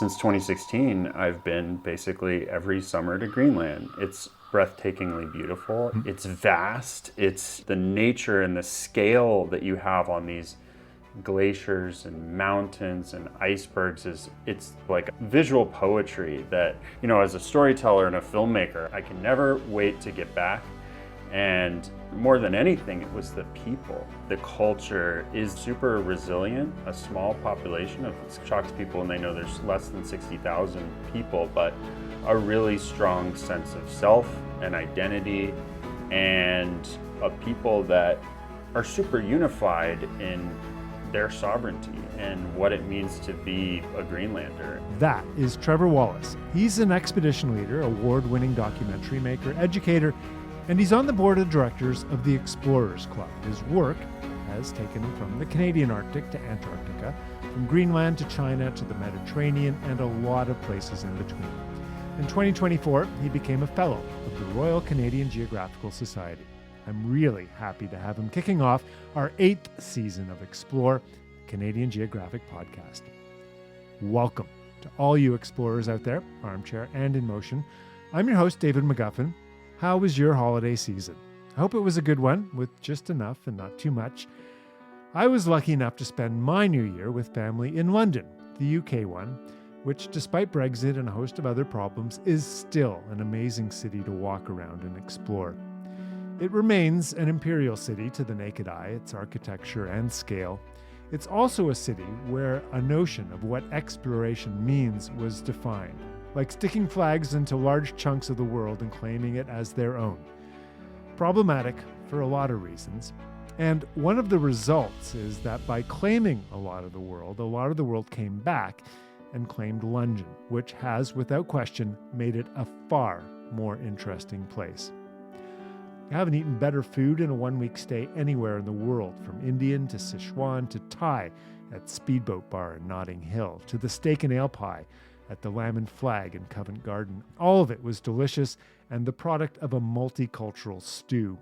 Since 2016, I've been basically every summer to Greenland. It's breathtakingly beautiful. It's vast. It's the nature and the scale that you have on these glaciers and mountains and icebergs it's like visual poetry that, as a storyteller and a filmmaker, I can never wait to get back. And more than anything, it was the people. The culture is super resilient. A small population of shocks people when they know there's less than 60,000 people, but a really strong sense of self and identity, and a people that are super unified in their sovereignty and what it means to be a Greenlander. That is Trevor Wallace. He's an expedition leader, award-winning documentary maker, educator, and he's on the board of directors of the Explorers Club. His work has taken him from the Canadian Arctic to Antarctica, from Greenland to China to the Mediterranean, and a lot of places in between. In 2024, he became a fellow of the Royal Canadian Geographical Society. I'm really happy to have him kicking off our 8th season of Explore, a Canadian Geographic podcast. Welcome to all you explorers out there, armchair and in motion. I'm your host, David McGuffin. How was your holiday season? I hope it was a good one, with just enough and not too much. I was lucky enough to spend my New Year with family in London, the UK one, which, despite Brexit and a host of other problems, is still an amazing city to walk around and explore. It remains an imperial city to the naked eye, its architecture and scale. It's also a city where a notion of what exploration means was defined, like sticking flags into large chunks of the world and claiming it as their own. Problematic for a lot of reasons. And one of the results is that by claiming a lot of the world came back and claimed London, which has, without question, made it a far more interesting place. I haven't eaten better food in a one-week stay anywhere in the world, from Indian to Sichuan to Thai at Speedboat Bar in Notting Hill, to the steak and ale pie at the Lamb and Flag in Covent Garden. All of it was delicious and the product of a multicultural stew.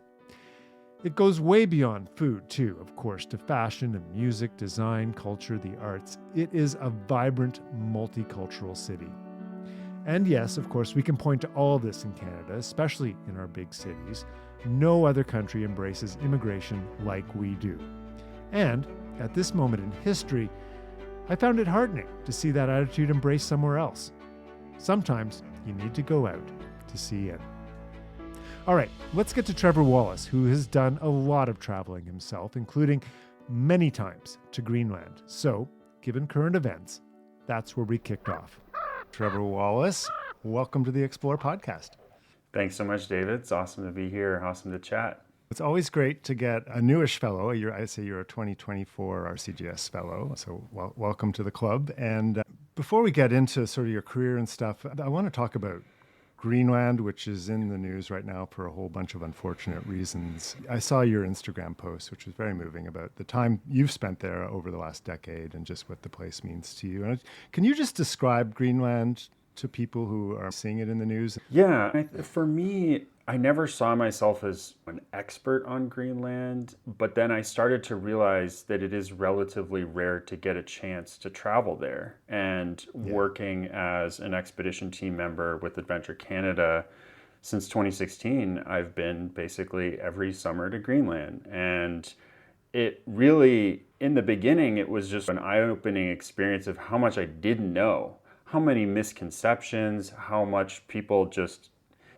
It goes way beyond food, too, of course, to fashion and music, design, culture, the arts. It is a vibrant, multicultural city. And yes, of course, we can point to all of this in Canada, especially in our big cities. No other country embraces immigration like we do. And at this moment in history, I found it heartening to see that attitude embraced somewhere else. Sometimes you need to go out to see in. All right, let's get to Trevor Wallace, who has done a lot of traveling himself, including many times to Greenland. So, given current events, that's where we kicked off. Trevor Wallace, welcome to the Explore podcast. Thanks so much, David. It's awesome to be here. Awesome to chat. It's always great to get a newish fellow. I'd say you're a 2024 RCGS Fellow, so welcome to the club. And before we get into sort of your career and stuff, I want to talk about Greenland, which is in the news right now for a whole bunch of unfortunate reasons. I saw your Instagram post, which was very moving, about the time you've spent there over the last decade and just what the place means to you. And can you just describe Greenland to people who are seeing it in the news? Yeah, for me, I never saw myself as an expert on Greenland, but then I started to realize that it is relatively rare to get a chance to travel there. And working as an expedition team member with Adventure Canada since 2016, I've been basically every summer to Greenland. And it really, in the beginning, it was just an eye-opening experience of how much I didn't know, how many misconceptions, how much people just,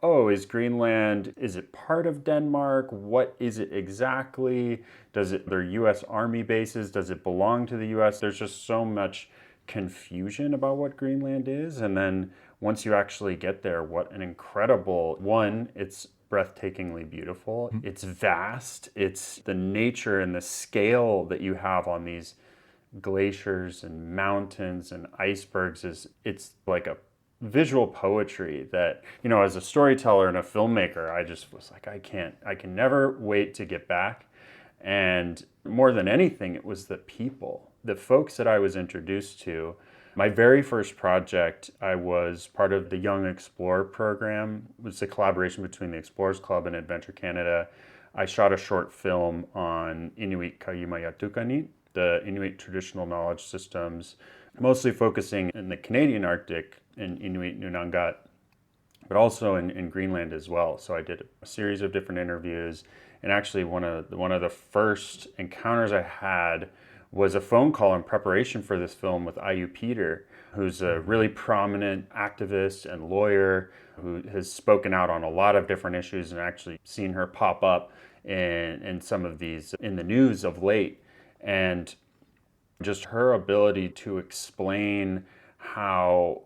is Greenland, is it part of Denmark? What is it exactly? They're U.S. Army bases? Does it belong to the U.S.? There's just so much confusion about what Greenland is. And then once you actually get there, what an incredible, it's breathtakingly beautiful. Mm-hmm. It's vast. It's the nature and the scale that you have on these glaciers and mountains and icebergs it's like a visual poetry that, as a storyteller and a filmmaker, I just was like, I can never wait to get back. And more than anything, it was the people, the folks that I was introduced to. My very first project, I was part of the Young Explorer program. It was a collaboration between the Explorers Club and Adventure Canada. I shot a short film on Inuit Kayumayatukanit, the Inuit traditional knowledge systems mostly focusing in the Canadian Arctic in Inuit Nunangat, but also in Greenland as well. So I did a series of different interviews, and actually one of the first encounters I had was a phone call in preparation for this film with Ayu Peter, who's a really prominent activist and lawyer who has spoken out on a lot of different issues, and actually seen her pop up in some of these in the news of late. And just her ability to explain how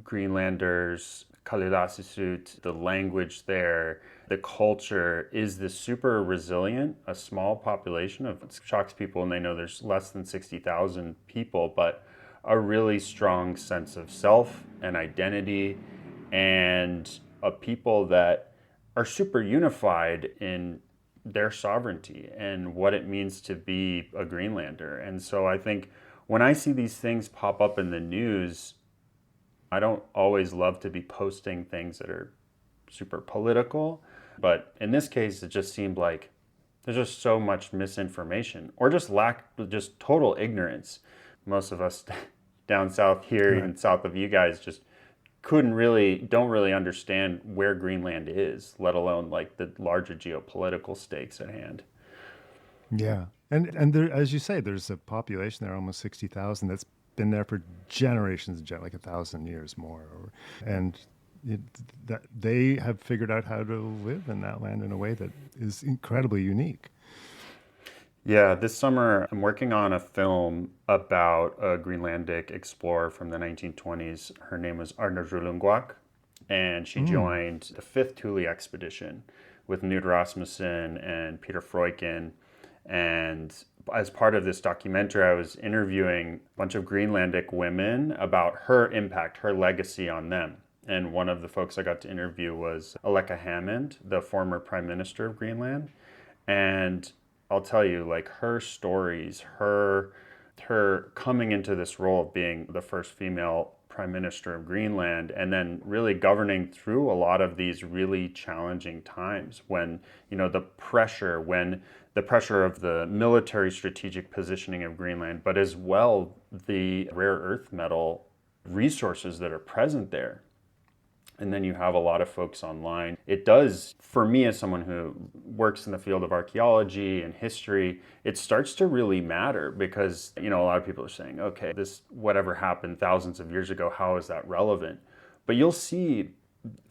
Greenlanders, Kalidasisut, the language there, the culture is this super resilient, a small population of, it shocks people and they know there's less than 60,000 people, but a really strong sense of self and identity, and a people that are super unified in their sovereignty and what it means to be a Greenlander. And so I think when I see these things pop up in the news, I don't always love to be posting things that are super political, but in this case, it just seemed like there's just so much misinformation or just total ignorance. Most of us down south here, even south of you guys, just don't really understand where Greenland is, let alone like the larger geopolitical stakes at hand. Yeah. And there, as you say, there's a population there, almost 60,000, that's been there for generations, like 1,000 years more. And that they have figured out how to live in that land in a way that is incredibly unique. Yeah, this summer I'm working on a film about a Greenlandic explorer from the 1920s. Her name was Arna Rulungwak, and she joined the 5th Thule expedition with Knud Rasmussen and Peter Freuchen. And as part of this documentary, I was interviewing a bunch of Greenlandic women about her impact, her legacy on them. And one of the folks I got to interview was Aleka Hammond, the former Prime Minister of Greenland. And I'll tell you, like, her stories, her coming into this role of being the first female Prime Minister of Greenland, and then really governing through a lot of these really challenging times when, the pressure of the military strategic positioning of Greenland, but as well the rare earth metal resources that are present there. And then you have a lot of folks online. It does, for me as someone who works in the field of archaeology and history, it starts to really matter because, a lot of people are saying, okay, this whatever happened thousands of years ago, how is that relevant? But you'll see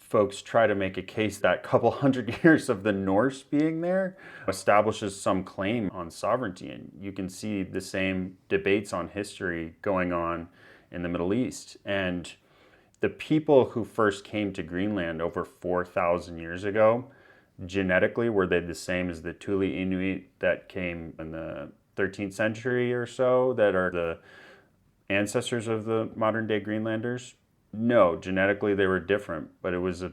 folks try to make a case that couple hundred years of the Norse being there establishes some claim on sovereignty. And you can see the same debates on history going on in the Middle East. And the people who first came to Greenland over 4,000 years ago, genetically, were they the same as the Thule Inuit that came in the 13th century or so, that are the ancestors of the modern day Greenlanders? No, genetically they were different, but it was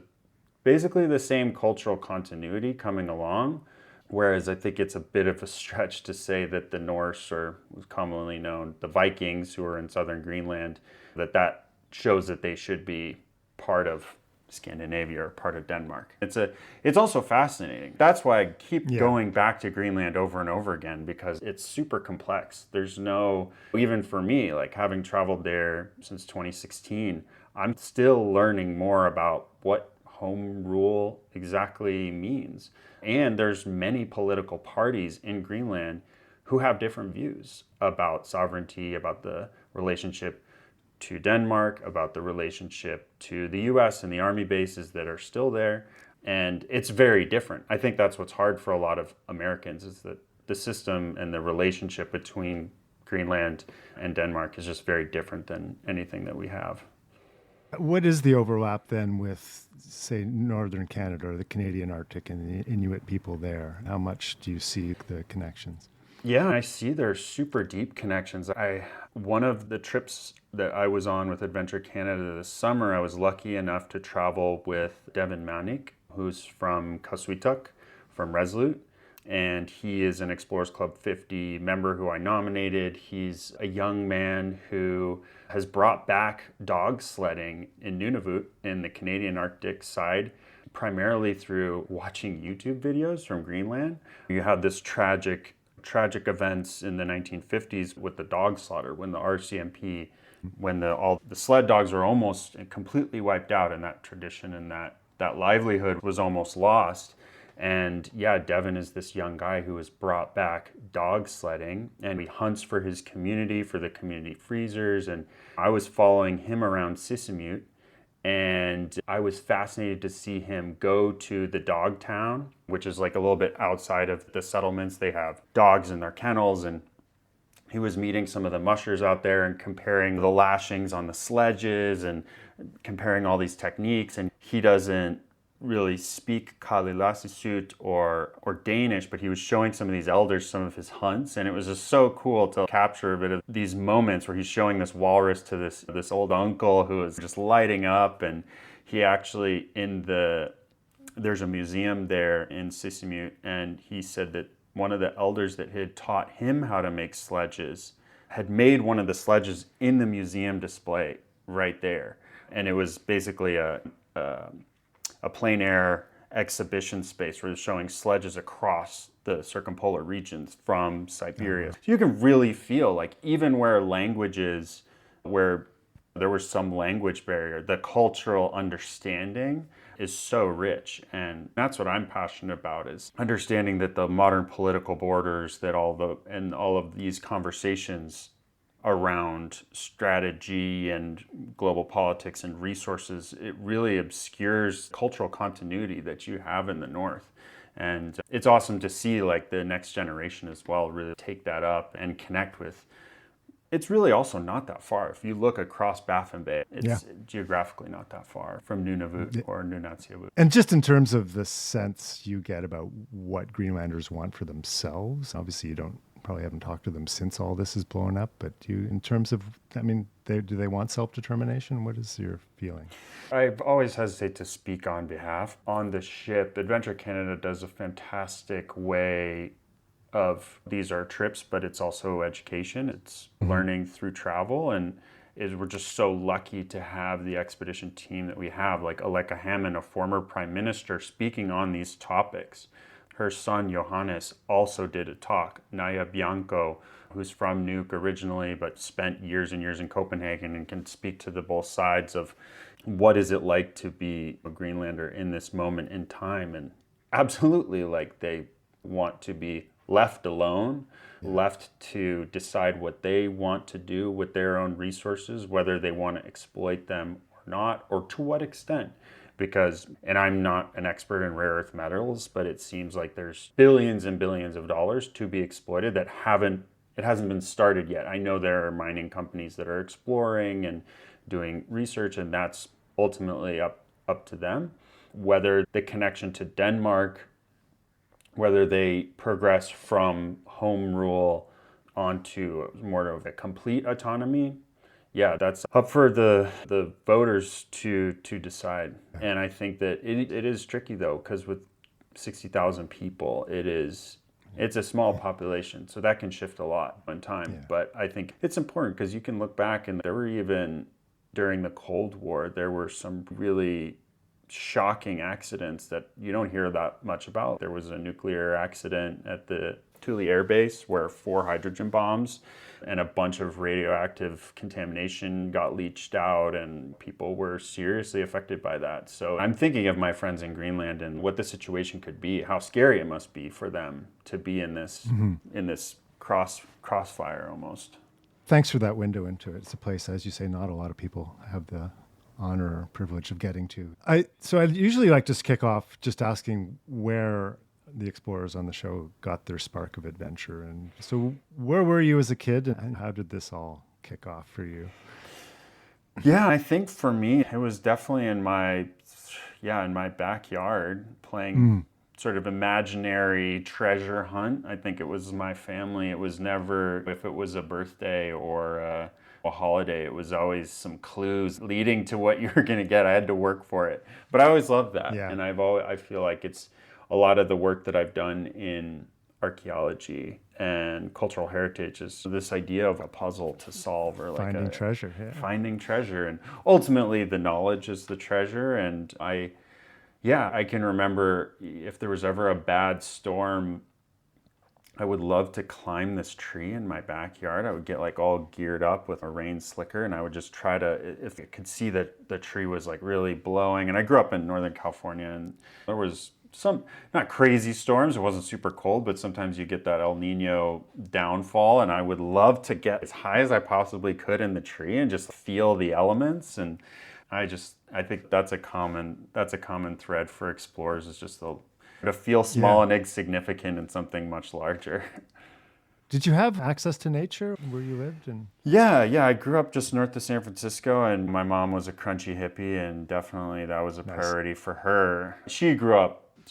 basically the same cultural continuity coming along. Whereas I think it's a bit of a stretch to say that the Norse, or was commonly known, the Vikings who were in southern Greenland, that shows that they should be part of Scandinavia or part of Denmark. It's also fascinating. That's why I keep going back to Greenland over and over again, because it's super complex. There's no, even for me, like having traveled there since 2016, I'm still learning more about what home rule exactly means. And there's many political parties in Greenland who have different views about sovereignty, about the relationship to Denmark, about the relationship to the US and the army bases that are still there. And it's very different. I think that's what's hard for a lot of Americans, is that the system and the relationship between Greenland and Denmark is just very different than anything that we have. What is the overlap then with, say, northern Canada or the Canadian Arctic and the Inuit people there? How much do you see the connections? Yeah, I see there's super deep connections. One of the trips that I was on with Adventure Canada this summer, I was lucky enough to travel with Devin Manik, who's from Kasuituk, from Resolute. And he is an Explorers Club 50 member who I nominated. He's a young man who has brought back dog sledding in Nunavut in the Canadian Arctic side, primarily through watching YouTube videos from Greenland. You have this tragic tragic events in the 1950s with the dog slaughter, when the RCMP, when all the sled dogs were almost completely wiped out, and that tradition and that livelihood was almost lost. And yeah, Devin is this young guy who was brought back dog sledding, and he hunts for his community, for the community freezers. And I was following him around Sissimute, and I was fascinated to see him go to the dog town, which is like a little bit outside of the settlements. They have dogs in their kennels, and he was meeting some of the mushers out there and comparing the lashings on the sledges and comparing all these techniques. And he doesn't really speak Kalilasisut or Danish, but he was showing some of these elders some of his hunts, and it was just so cool to capture a bit of these moments where he's showing this walrus to this old uncle who is just lighting up. And he actually there's a museum there in Sissimute, and he said that one of the elders that had taught him how to make sledges had made one of the sledges in the museum display right there. And it was basically a plein air exhibition space where they're showing sledges across the circumpolar regions from Siberia. So you can really feel like even where there was some language barrier, the cultural understanding is so rich. And that's what I'm passionate about, is understanding that the modern political borders, that all of these conversations around strategy and global politics and resources, it really obscures cultural continuity that you have in the North. And it's awesome to see like the next generation as well really take that up and connect with. It's really also not that far. If you look across Baffin Bay, it's geographically not that far from Nunavut or Nunatsiavut. And just in terms of the sense you get about what Greenlanders want for themselves, obviously you probably haven't talked to them since all this is blown up, but in terms of, do they want self-determination? What is your feeling? I've always hesitated to speak on behalf. On the ship, Adventure Canada does a fantastic way of, these are trips, but it's also education. It's learning through travel, and we're just so lucky to have the expedition team that we have, like Aleka Hammond, a former prime minister, speaking on these topics. Her son, Johannes, also did a talk. Naya Bianco, who's from Nuuk originally, but spent years and years in Copenhagen and can speak to the both sides of what is it like to be a Greenlander in this moment in time. And absolutely, like, they want to be left alone, left to decide what they want to do with their own resources, whether they want to exploit them or not, or to what extent. Because, and I'm not an expert in rare earth metals, but it seems like there's billions and billions of dollars to be exploited that it hasn't been started yet. I know there are mining companies that are exploring and doing research, and that's ultimately up to them. Whether the connection to Denmark, whether they progress from home rule onto more of a complete autonomy, yeah, that's up for the voters to decide. And I think that it is tricky though, because with 60,000 people, it's a small population, so that can shift a lot in time. Yeah. But I think it's important because you can look back, and there were even during the Cold War, there were some really shocking accidents that you don't hear that much about. There was a nuclear accident at the Thule Air Base where 4 hydrogen bombs and a bunch of radioactive contamination got leached out, and people were seriously affected by that. So I'm thinking of my friends in Greenland and what the situation could be, how scary it must be for them to be in this in this crossfire almost. Thanks for that window into it. It's a place, as you say, not a lot of people have the honor or privilege of getting to. So I'd usually like to kick off just asking where the explorers on the show got their spark of adventure. And so where were you as a kid, and how did this all kick off for you? Yeah, I think for me, it was definitely in my backyard playing sort of imaginary treasure hunt. I think it was my family. It was never, if it was a birthday or a holiday, it was always some clues leading to what you were going to get. I had to work for it. But I always loved that. Yeah. And I feel like it's a lot of the work that I've done in archaeology and cultural heritage is this idea of a puzzle to solve, or like finding treasure. Yeah. Finding treasure. And ultimately the knowledge is the treasure. And I can remember if there was ever a bad storm I would love to climb this tree in my backyard. I would get like all geared up with a rain slicker, and I would just try to, if I could see that the tree was like really blowing. And I grew up in Northern California, and there was some, not crazy storms. It wasn't super cold, but sometimes you get that El Nino downfall. And I would love to get as high as I possibly could in the tree and just feel the elements. And I think that's a common thread for explorers, is just to feel small and insignificant in something much larger. Did you have access to nature where you lived? Yeah. I grew up just north of San Francisco, and my mom was a crunchy hippie, and definitely that was a priority for her. She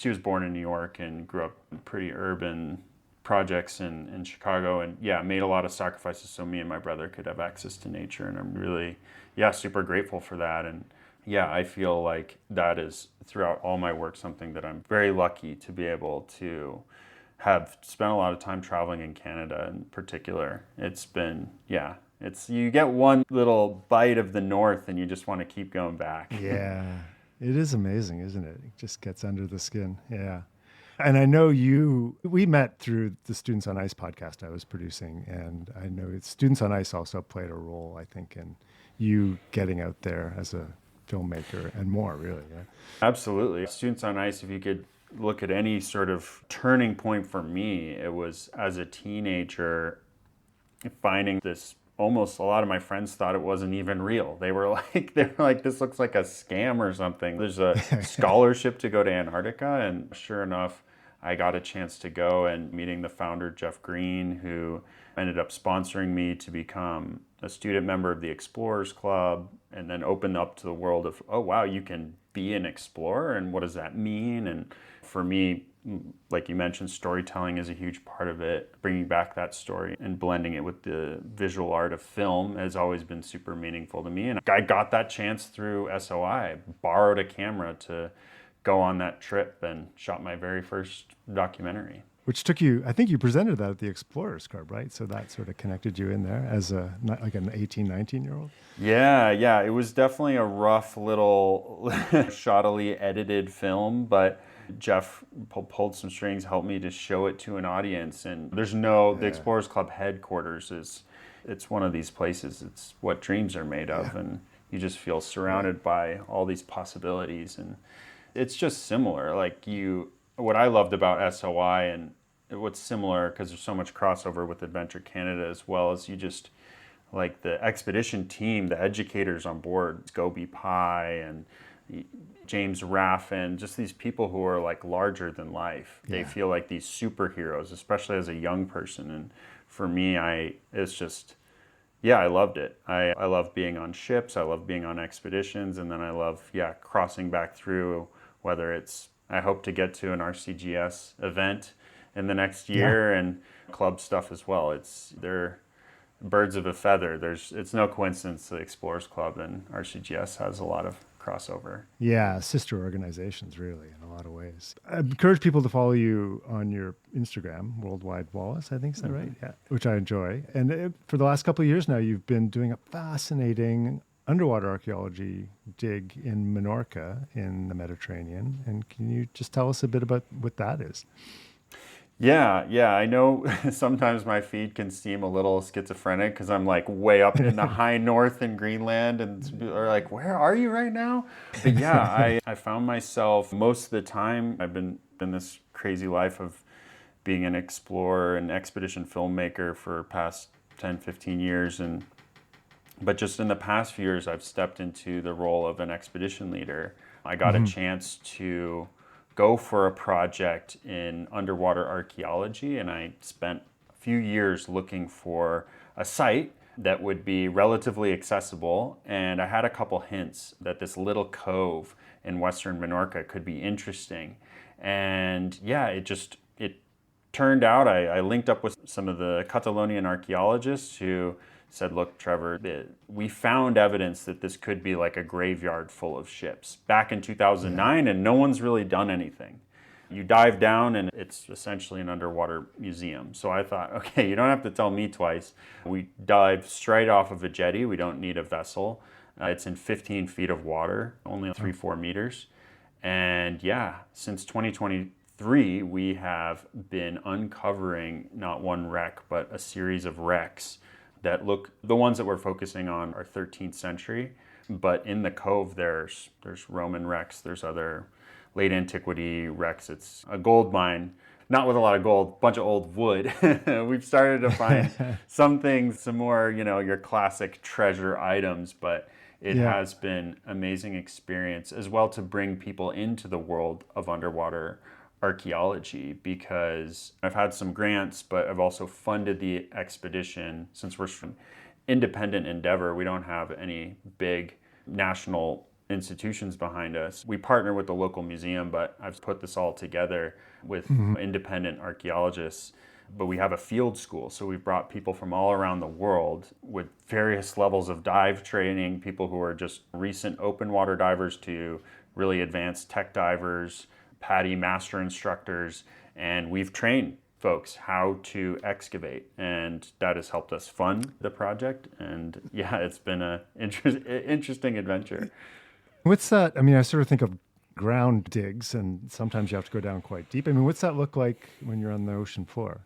was born in New York and grew up in pretty urban projects in Chicago, and made a lot of sacrifices so me and my brother could have access to nature, and I'm really, super grateful for that. And I feel like that is, throughout all my work, something that I'm very lucky to be able to have spent a lot of time traveling in Canada in particular. It's been, you get one little bite of the north and you just want to keep going back. Yeah, it is amazing, isn't it? It just gets under the skin. Yeah. And I know we met through the Students on Ice podcast I was producing, and I know Students on Ice also played a role, I think, in you getting out there as a filmmaker and more, really. Yeah. Absolutely. Students on Ice, if you could look at any sort of turning point for me, it was as a teenager finding this, almost a lot of my friends thought it wasn't even real. They were like, this looks like a scam or something. There's a scholarship to go to Antarctica, and sure enough, I got a chance to go, and meeting the founder, Jeff Green, who ended up sponsoring me to become a student member of the Explorers Club, and then opened up to the world of, oh wow, you can be an explorer, and what does that mean? And for me, like you mentioned, storytelling is a huge part of it. Bringing back that story and blending it with the visual art of film has always been super meaningful to me. And I got that chance through SOI, borrowed a camera to go on that trip and shot my very first documentary. Which took you, I think you presented that at the Explorers Club, right? So that sort of connected you in there as like an 18, 19-year-old? Yeah. It was definitely a rough little shoddily edited film, but Jeff pulled some strings, helped me to show it to an audience. And the Explorers Club headquarters it's one of these places. It's what dreams are made of. Yeah. And you just feel surrounded by all these possibilities. And it's just similar. What I loved about SOI, and what's similar, because there's so much crossover with Adventure Canada, as well as you just, like the expedition team, the educators on board, Gobi Pye and James Raffin, just these people who are like larger than life. Yeah. They feel like these superheroes, especially as a young person. And for me, I loved it. I love being on ships. I love being on expeditions. And then I love, crossing back through, whether it's, I hope to get to an RCGS event in the next year, and club stuff as well. They're birds of a feather. It's no coincidence the Explorers Club and RCGS has a lot of crossover. Yeah, sister organizations, really, in a lot of ways. I encourage people to follow you on your Instagram, Worldwide Wallace, I think, is that right? Yeah, which I enjoy. And for the last couple of years now, you've been doing a fascinating underwater archaeology dig in Menorca in the Mediterranean. And can you just tell us a bit about what that is? Yeah. I know sometimes my feed can seem a little schizophrenic because I'm like way up in the high north in Greenland, and are like, where are you right now? But I found myself most of the time, I've been in this crazy life of being an explorer and expedition filmmaker for past 10, 15 years. But just in the past few years, I've stepped into the role of an expedition leader. I got a chance to go for a project in underwater archaeology, and I spent a few years looking for a site that would be relatively accessible. And I had a couple hints that this little cove in Western Menorca could be interesting. And it turned out I linked up with some of the Catalonian archaeologists who said, look, Trevor, we found evidence that this could be like a graveyard full of ships back in 2009, and no one's really done anything. You dive down and it's essentially an underwater museum. So I thought, okay, you don't have to tell me twice. We dive straight off of a jetty. We don't need a vessel. It's in 15 feet of water, only 3-4 meters. And since 2023, 2023, we have been uncovering not one wreck, but a series of wrecks that look, the ones that we're focusing on are 13th century, but in the cove there's Roman wrecks, there's other late antiquity wrecks. It's a gold mine, not with a lot of gold, bunch of old wood. We've started to find some things, some more, your classic treasure items, but it has been amazing experience as well to bring people into the world of underwater archaeology, because I've had some grants, but I've also funded the expedition. Since we're an independent endeavor, we don't have any big national institutions behind us. We partner with the local museum, but I've put this all together with independent archaeologists. But we have a field school, so we've brought people from all around the world with various levels of dive training, people who are just recent open water divers to really advanced tech divers, PADI master instructors, and we've trained folks how to excavate, and that has helped us fund the project. And yeah, it's been an interesting adventure. What's that? I mean, I sort of think of ground digs, and sometimes you have to go down quite deep. I mean, what's that look like when you're on the ocean floor?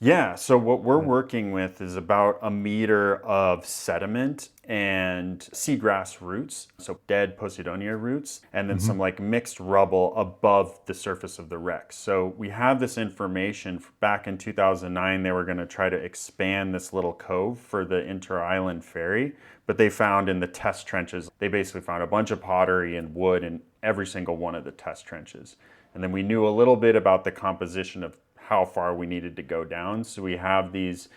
Yeah, so what we're working with is about a meter of sediment and seagrass roots, so dead Posidonia roots, and then some like mixed rubble above the surface of the wreck. So we have this information. Back in 2009, they were going to try to expand this little cove for the inter-island ferry, but they found in the test trenches, they basically found a bunch of pottery and wood in every single one of the test trenches. And then we knew a little bit about the composition of how far we needed to go down. So we have these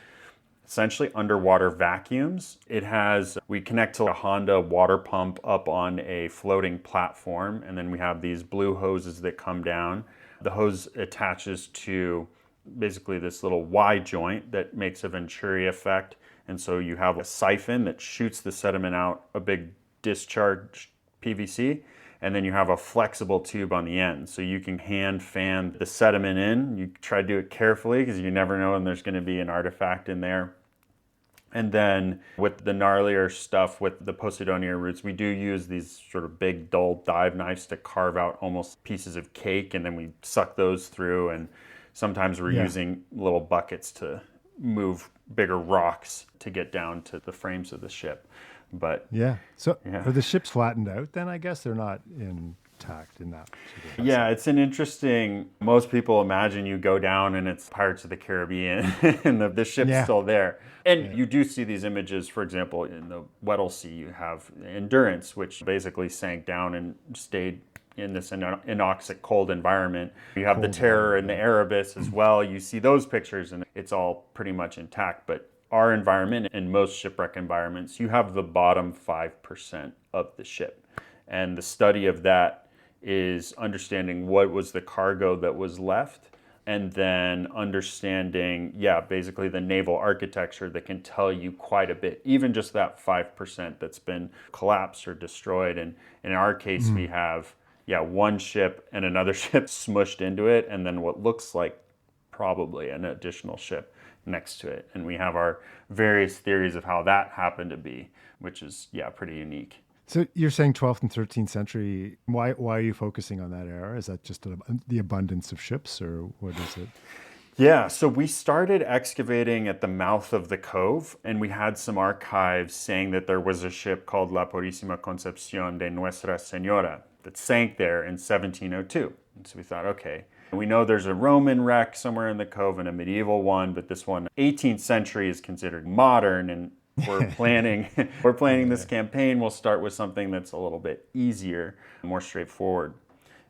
essentially underwater vacuums. We connect to a Honda water pump up on a floating platform, and then we have these blue hoses that come down. The hose attaches to basically this little Y joint that makes a venturi effect. And so you have a siphon that shoots the sediment out, a big discharge PVC, and then you have a flexible tube on the end. So you can hand fan the sediment in. You try to do it carefully because you never know when there's going to be an artifact in there. And then with the gnarlier stuff, with the Posidonia roots, we do use these sort of big, dull dive knives to carve out almost pieces of cake, and then we suck those through. And sometimes we're using little buckets to move bigger rocks to get down to the frames of the ship. But so are the ships flattened out then? I guess they're not intact in that. Yeah, it's an interesting, most people imagine you go down and it's Pirates of the Caribbean and the ship's still there. And you do see these images, for example, in the Weddell Sea, you have Endurance, which basically sank down and stayed in this anoxic cold environment. You have the Terror and the Erebus as well. You see those pictures and it's all pretty much intact. But our environment, in most shipwreck environments, you have the bottom 5% of the ship. And the study of that is understanding what was the cargo that was left, and then understanding, basically the naval architecture that can tell you quite a bit, even just that 5% that's been collapsed or destroyed. And in our case, we have, one ship and another ship smushed into it, and then what looks like probably an additional ship next to it. And we have our various theories of how that happened to be, which is, pretty unique. So you're saying 12th and 13th century. Why are you focusing on that era? Is that just the abundance of ships, or what is it? Yeah, so we started excavating at the mouth of the cove, and we had some archives saying that there was a ship called La Purísima Concepción de Nuestra Señora that sank there in 1702. And so we thought, okay, we know there's a Roman wreck somewhere in the cove and a medieval one, but this one, 18th century, is considered modern, and we're planning this campaign. We'll start with something that's a little bit easier, more straightforward.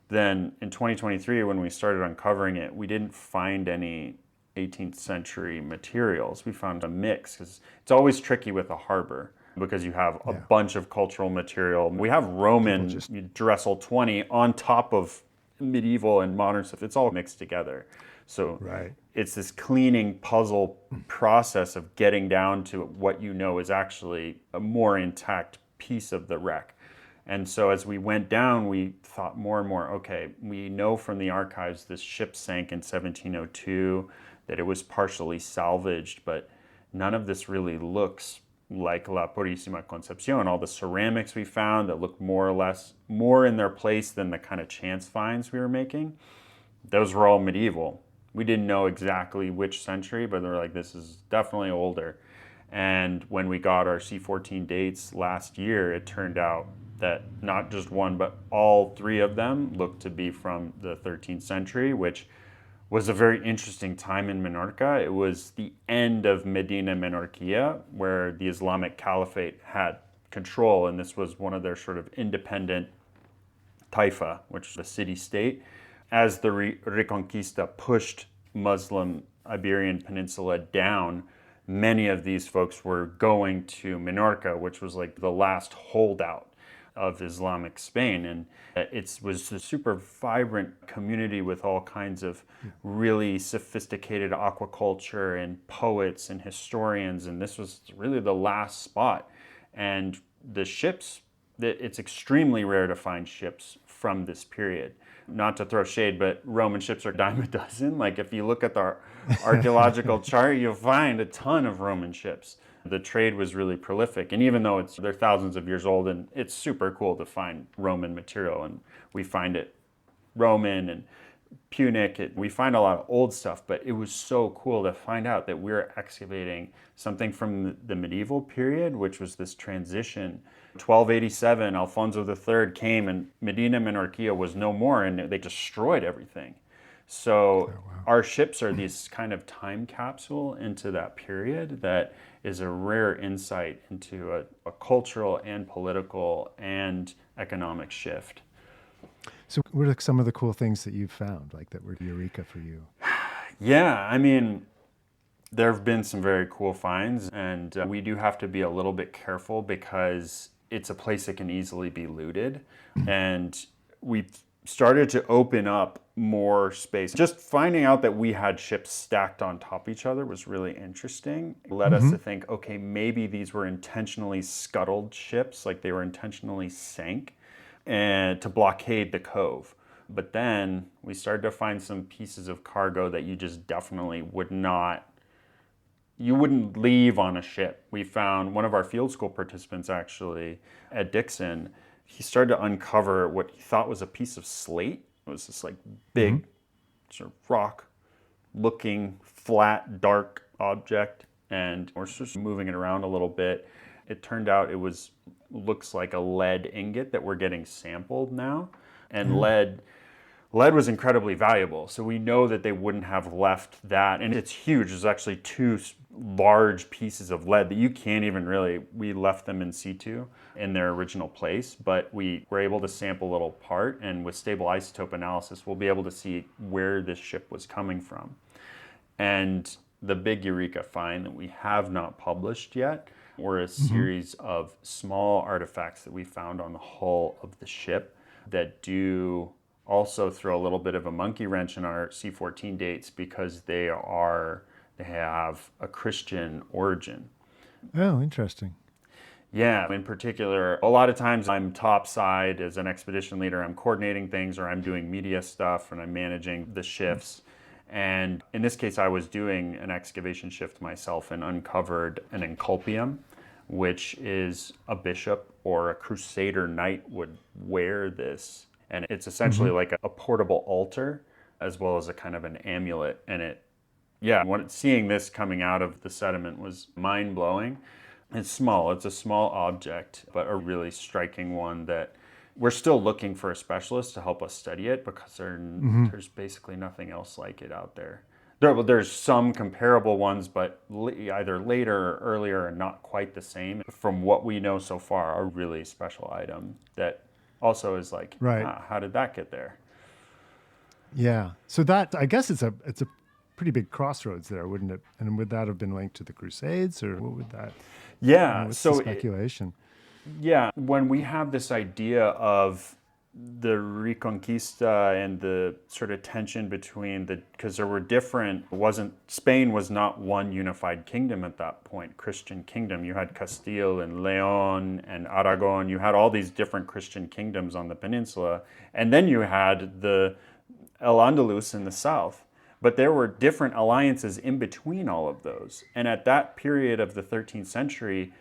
Then in 2023, when we started uncovering it, we didn't find any 18th century materials. We found a mix, because it's always tricky with a harbor, because you have a bunch of cultural material. We have Roman Dressel 20 on top of medieval and modern stuff. It's all mixed together. So it's this cleaning puzzle process of getting down to what you know is actually a more intact piece of the wreck. And so as we went down, we thought more and more, okay, we know from the archives this ship sank in 1702, that it was partially salvaged, but none of this really looks like La Purísima Concepción. All the ceramics we found that look more or less more in their place than the kind of chance finds we were making. those were all medieval. We didn't know exactly which century, but they were like, this is definitely older. And when we got our C14 dates last year, it turned out that not just one, but all three of them looked to be from the 13th century, which was a very interesting time in Minorca. It was the end of Medina Menorquia, where the Islamic Caliphate had control, and this was one of their sort of independent taifa, which is a city-state. As the Reconquista pushed Muslim Iberian Peninsula down, many of these folks were going to Minorca, which was like the last holdout of Islamic Spain. And it was a super vibrant community with all kinds of really sophisticated aquaculture and poets and historians. And this was really the last spot. And the ships, it's extremely rare to find ships from this period. Not to throw shade, but Roman ships are a dime a dozen. Like if you look at the archaeological chart, you'll find a ton of Roman ships. The trade was really prolific, and even though they're thousands of years old, and it's super cool to find Roman material, and we find it Roman and Punic, we find a lot of old stuff, but it was so cool to find out that we're excavating something from the medieval period, which was this transition. 1287, Alfonso III came and Medina Menorquia was no more, and they destroyed everything. So our ships are this kind of time capsule into that period that is a rare insight into a cultural and political and economic shift. So what are some of the cool things that you've found, like that were eureka for you? Yeah, I mean, there have been some very cool finds, and we do have to be a little bit careful because it's a place that can easily be looted. And we've started to open up more space. Just finding out that we had ships stacked on top of each other was really interesting. It led us to think, okay, maybe these were intentionally scuttled ships, like they were intentionally sank and to blockade the cove. But then we started to find some pieces of cargo that you just definitely you wouldn't leave on a ship. We found one of our field school participants actually at Dixon. He started to uncover what he thought was a piece of slate. It was this like big sort of rock looking flat, dark object. And we're just moving it around a little bit. It turned out it looks like a lead ingot that we're getting sampled now. And lead was incredibly valuable. So we know that they wouldn't have left that. And it's huge. There's actually two large pieces of lead that you can't even we left them in situ in their original place, but we were able to sample a little part, and with stable isotope analysis, we'll be able to see where this ship was coming from. And the big eureka find that we have not published yet were a series of small artifacts that we found on the hull of the ship that do also throw a little bit of a monkey wrench in our C14 dates because they have a Christian origin. Oh, interesting. Yeah, in particular, a lot of times I'm topside as an expedition leader. I'm coordinating things, or I'm doing media stuff, and I'm managing the shifts. And in this case, I was doing an excavation shift myself and uncovered an enculpium, which is a bishop or a crusader knight would wear this. And it's essentially like a portable altar as well as a kind of an amulet. And seeing this coming out of the sediment was mind-blowing. It's small. It's a small object, but a really striking one that we're still looking for a specialist to help us study it because there's basically nothing else like it out there. There's some comparable ones, but either later or earlier and not quite the same. From what we know so far, a really special item that also is like, how did that get there? Yeah. So that, I guess it's a pretty big crossroads there, wouldn't it? And would that have been linked to the Crusades, or what would that? What's the speculation? When we have this idea of the Reconquista and the sort of tension between because there were Spain was not one unified kingdom at that point, Christian kingdom. You had Castile and Leon and Aragon. You had all these different Christian kingdoms on the peninsula. And then you had the Al-Andalus in the south. But there were different alliances in between all of those. And at that period of the 13th century,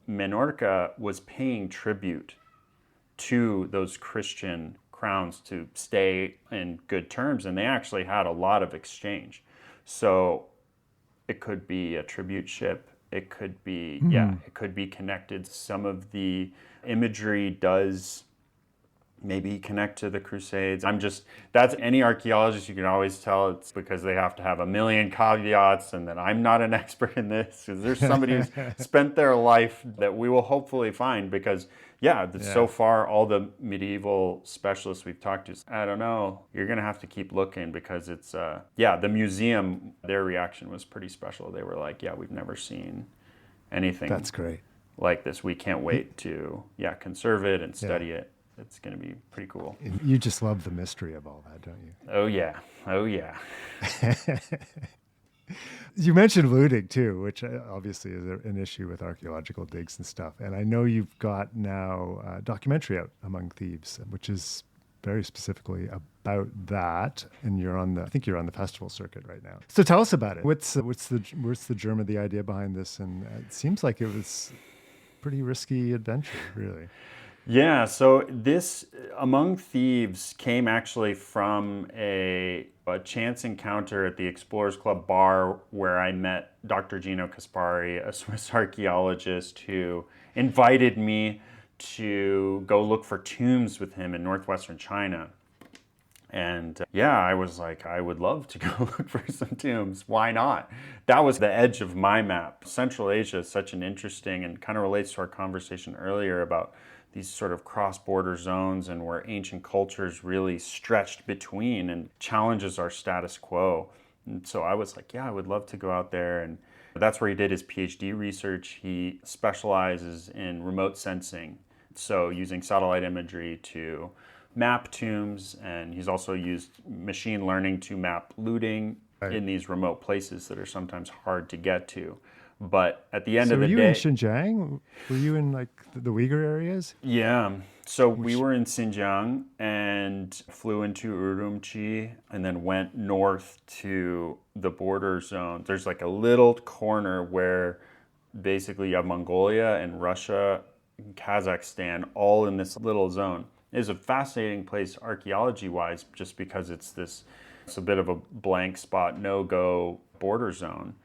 Minorca was paying tribute to those Christian crowns to stay in good terms, and they actually had a lot of exchange. So it could be a tribute ship. It could be, it could be connected. Some of the imagery does maybe connect to the Crusades. That's any archaeologist, you can always tell it's because they have to have a million caveats and that I'm not an expert in this, because there's somebody who's spent their life that we will hopefully find, because so far all the medieval specialists we've talked to, I don't know, you're going to have to keep looking, because it's, the museum, their reaction was pretty special. They were like, we've never seen anything That's great. like this. We can't wait to, conserve it and study it. It's going to be pretty cool. You just love the mystery of all that, don't you? Oh, yeah. Oh, yeah. You mentioned looting, too, which obviously is an issue with archaeological digs and stuff. And I know you've got now a documentary out, Among Thieves, which is very specifically about that. And I think you're on the festival circuit right now. So tell us about it. What's the germ of the idea behind this? And it seems like it was a pretty risky adventure, really. Yeah, so this Among Thieves came actually from a chance encounter at the Explorers Club bar, where I met Dr. Gino Caspari, a Swiss archaeologist, who invited me to go look for tombs with him in northwestern China. And I was like, I would love to go look for some tombs. Why not? That was the edge of my map. Central Asia is such an interesting, and kind of relates to our conversation earlier about these sort of cross-border zones, and where ancient cultures really stretched between and challenges our status quo. And so I was like, I would love to go out there. And that's where he did his PhD research. He specializes in remote sensing, so using satellite imagery to map tombs, and he's also used machine learning to map looting in these remote places that are sometimes hard to get to. But at the end of the day... So were you in Xinjiang? Were you in like the Uyghur areas? Yeah. So we were in Xinjiang and flew into Urumqi and then went north to the border zone. There's like a little corner where basically you have Mongolia and Russia, and Kazakhstan, all in this little zone. It is a fascinating place archaeology-wise, just because it's a bit of a blank spot, no-go border zone.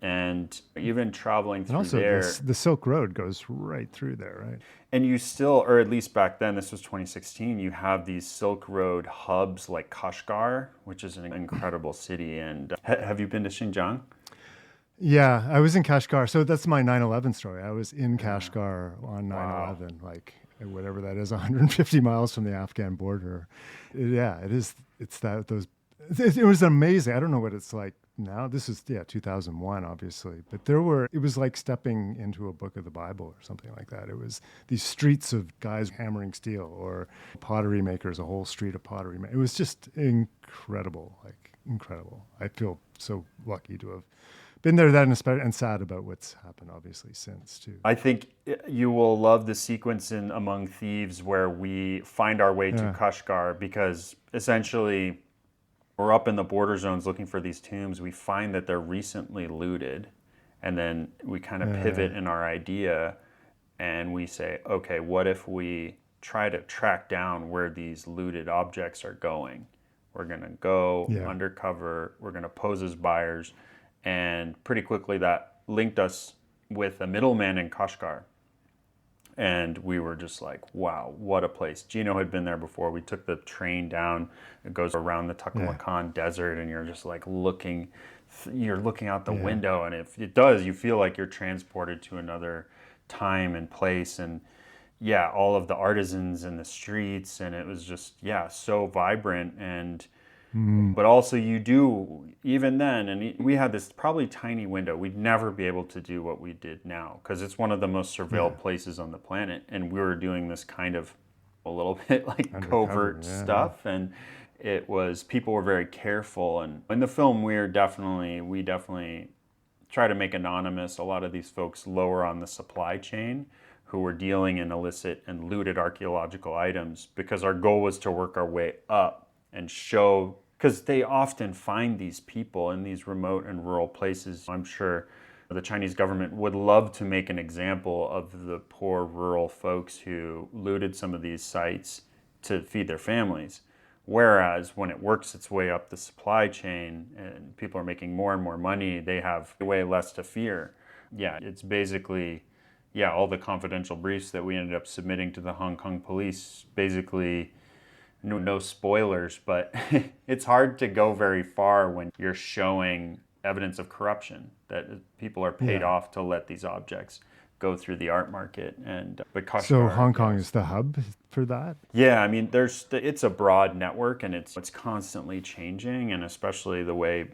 And even traveling through there. And also the Silk Road goes right through there, right? And you still, or at least back then, this was 2016, you have these Silk Road hubs like Kashgar, which is an incredible city. And have you been to Xinjiang? Yeah, I was in Kashgar. So that's my 9/11 story. I was in Kashgar on 9/11, like whatever that is, 150 miles from the Afghan border. It is. It's that those. It was amazing. I don't know what it's like now. This is 2001, obviously, but it was like stepping into a book of the Bible or something like that. It was these streets of guys hammering steel, or pottery makers, a whole street of pottery. It was just incredible, like incredible. I feel so lucky to have been there then, and sad about what's happened, obviously, since, too. I think you will love the sequence in Among Thieves where we find our way to Kashgar, because essentially we're up in the border zones looking for these tombs. We find that they're recently looted, and then we kind of pivot in our idea, and we say, okay, what if we try to track down where these looted objects are going? We're going to go undercover. We're going to pose as buyers. And pretty quickly that linked us with a middleman in Kashgar. And we were just like, wow, what a place. Gino had been there before. We took the train down. It goes around the Taklamakan desert, and you're just like looking out the window. And if it does, you feel like you're transported to another time and place. And all of the artisans in the streets. And it was just, so vibrant. And but also you do, even then, and we had this probably tiny window. We'd never be able to do what we did now, because it's one of the most surveilled places on the planet. And we were doing this kind of a little bit like covert stuff. And people were very careful. And in the film, we definitely try to make anonymous a lot of these folks lower on the supply chain who were dealing in illicit and looted archaeological items, because our goal was to work our way up and show, because they often find these people in these remote and rural places. I'm sure the Chinese government would love to make an example of the poor rural folks who looted some of these sites to feed their families. Whereas when it works its way up the supply chain and people are making more and more money, they have way less to fear. Yeah, it's basically, yeah, all the confidential briefs that we ended up submitting to the Hong Kong police, basically, no spoilers, but it's hard to go very far when you're showing evidence of corruption, that people are paid off to let these objects go through the art market. And but So Kashgar, Hong Kong is the hub for that? yeah, I mean, it's a broad network, and it's constantly changing, and especially the way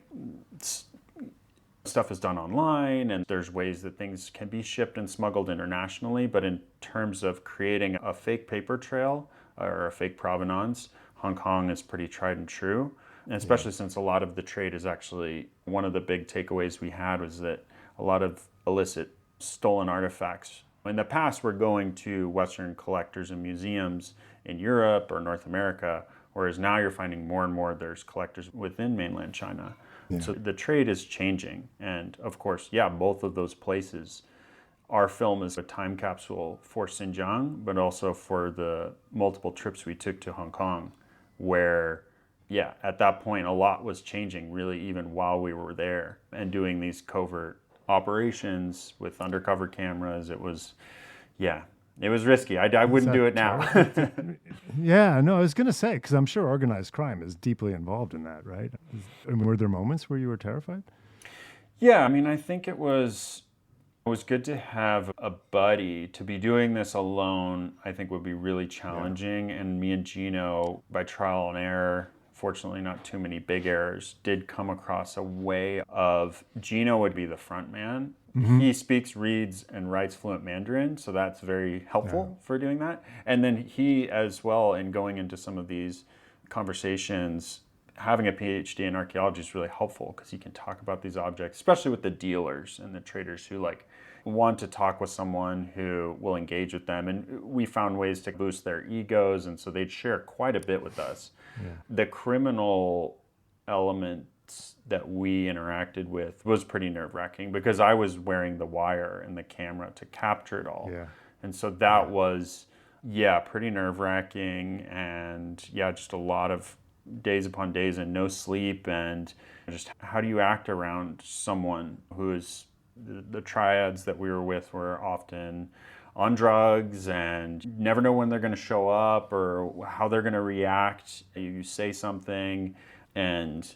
stuff is done online, and there's ways that things can be shipped and smuggled internationally. But in terms of creating a fake paper trail or a fake provenance, Hong Kong is pretty tried and true. And especially since a lot of the trade is actually, one of the big takeaways we had was that a lot of illicit stolen artifacts in the past were going to Western collectors and museums in Europe or North America, whereas now you're finding more and more there's collectors within mainland China. Yeah. So the trade is changing. And of course, yeah, both of those places, our film is a time capsule for Xinjiang, but also for the multiple trips we took to Hong Kong, where, yeah, at that point, a lot was changing really even while we were there and doing these covert operations with undercover cameras. It was, yeah, it was risky. I wouldn't do it now. Yeah, no, I was going to say, because I'm sure organized crime is deeply involved in that, right? And were there moments where you were terrified? Yeah, I mean, I think it was good to have a buddy. To be doing this alone, I think would be really challenging. Yeah. And me and Gino, by trial and error, fortunately not too many big errors, did come across a way of, Gino would be the front man. Mm-hmm. He speaks, reads, and writes fluent Mandarin, so that's very helpful for doing that. And then he, as well, in going into some of these conversations, having a PhD in archaeology is really helpful because he can talk about these objects, especially with the dealers and the traders who want to talk with someone who will engage with them. And we found ways to boost their egos, and so they'd share quite a bit with us. Yeah. The criminal elements that we interacted with was pretty nerve-wracking because I was wearing the wire and the camera to capture it all. Yeah. And so that was, pretty nerve-wracking, and just a lot of days upon days and no sleep, and just how do you act around someone who is, the triads that we were with were often on drugs and never know when they're going to show up or how they're going to react. You say something and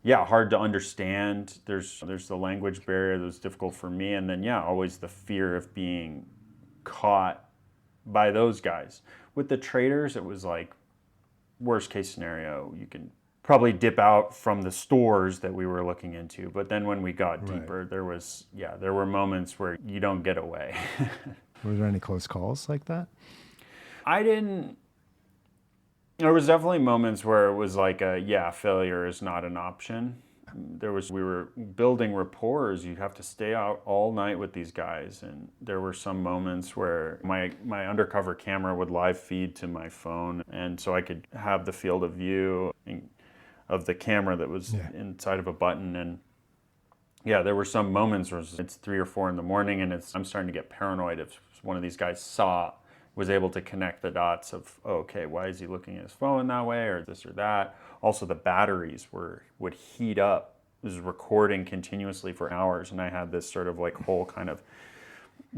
hard to understand. There's the language barrier that was difficult for me, and then always the fear of being caught by those guys. With the traders, it was like worst case scenario, you can probably dip out from the stores that we were looking into. But then when we got deeper, there were moments where you don't get away. Were there any close calls like that? There was definitely moments where it was like failure is not an option. We were building rapport. You'd have to stay out all night with these guys. And there were some moments where my undercover camera would live feed to my phone. And so I could have the field of view of the camera that was inside of a button. And there were some moments where it's 3 or 4 in the morning and I'm starting to get paranoid if one of these guys was able to connect the dots of, why is he looking at his phone that way or this or that. Also, the batteries would heat up. It was recording continuously for hours, and I had this sort of whole kind of